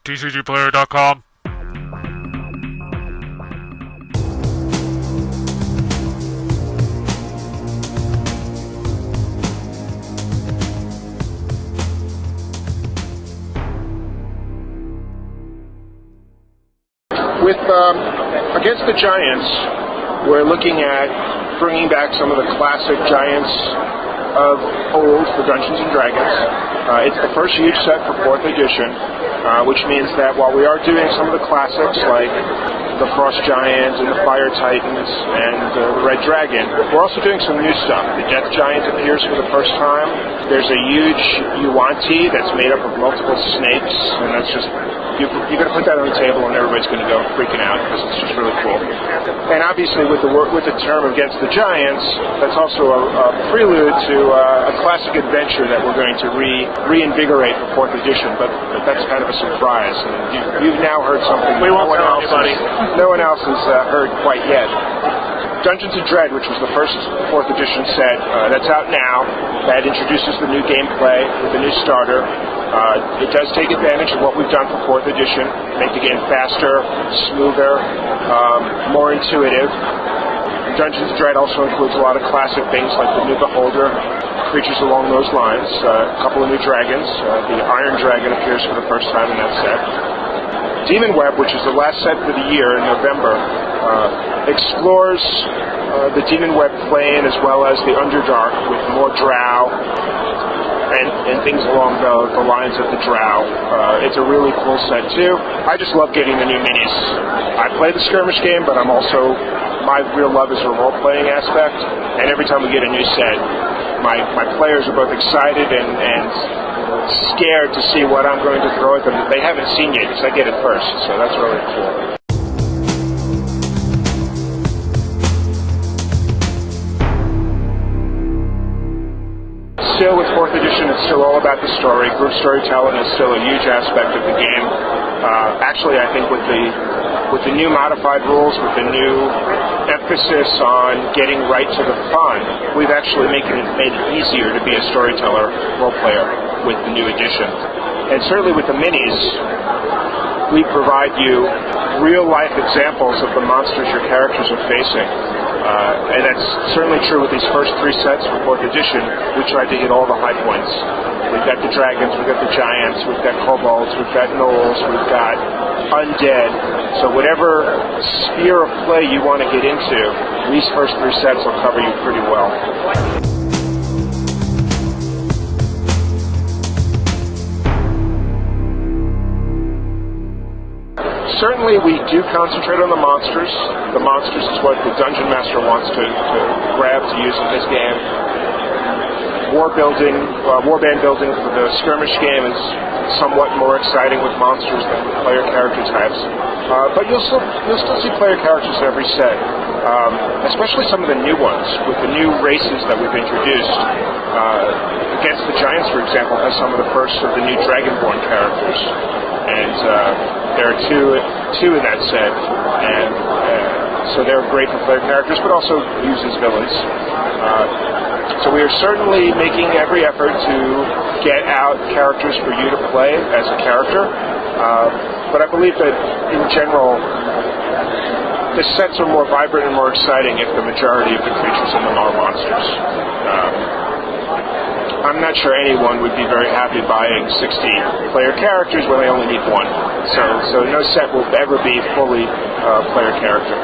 TCGplayer.com. With Against the Giants, we're looking at bringing back some of the classic Giants of old for Dungeons & Dragons. It's the first huge set for 4th edition, which means that while we are doing some of the classics like the Frost Giant and the Fire Titans and the Red Dragon, we're also doing some new stuff. The Death Giant appears for the first time. There's a huge Yuan-Ti that's made up of multiple snakes, and that's just... You're going to put that on the table and everybody's going to go freaking out because it's just really cool. And obviously with the term Against the Giants, that's also a prelude to a classic adventure that we're going to reinvigorate for 4th edition, but that's kind of a surprise. And you've now heard something we won't tell anybody. No one else has heard quite yet. Dungeons & Dread, which was the first 4th edition set, that's out now. That introduces the new gameplay with the new starter. It does take advantage of what we've done for 4th edition, make the game faster, smoother, more intuitive. Dungeons & Dread also includes a lot of classic things like the new Beholder, creatures along those lines, a couple of new dragons. The Iron Dragon appears for the first time in that set. Demonweb, which is the last set for the year in November, explores the Demonweb plane as well as the Underdark with more drow and things along the lines of the drow. It's a really cool set too. I just love getting the new minis. I play the skirmish game, but my real love is the role-playing aspect, and every time we get a new set, my players are both excited and scared to see what I'm going to throw at them that they haven't seen yet, because I get it first, so that's really cool. Still with 4th edition, it's still all about the story. Group storytelling is still a huge aspect of the game. Actually, I think with the new modified rules, with the new emphasis on getting right to the fun, we've actually made it easier to be a storyteller, role player with the new edition. And certainly with the minis, we provide you real-life examples of the monsters your characters are facing. And that's certainly true with these first 3 sets for 4th edition. We tried to hit all the high points. We've got the dragons, we've got the giants, we've got kobolds, we've got gnolls, we've got undead. So whatever sphere of play you want to get into, these first 3 sets will cover you pretty well. Certainly we do concentrate on the monsters. The monsters is what the Dungeon Master wants to grab to use in this game. Warband building for the skirmish game is somewhat more exciting with monsters than with player character types. But you'll still see player characters in every set, especially some of the new ones, with the new races that we've introduced. Against the Giants, for example, has some of the first of the new Dragonborn characters. And there are two in that set, and so they're great for player characters, but also used as villains. So we are certainly making every effort to get out characters for you to play as a character, but I believe that in general, the sets are more vibrant and more exciting if the majority of the creatures in them are monsters. I'm not sure anyone would be very happy buying 60 player characters when they only need 1. So no set will ever be fully player character.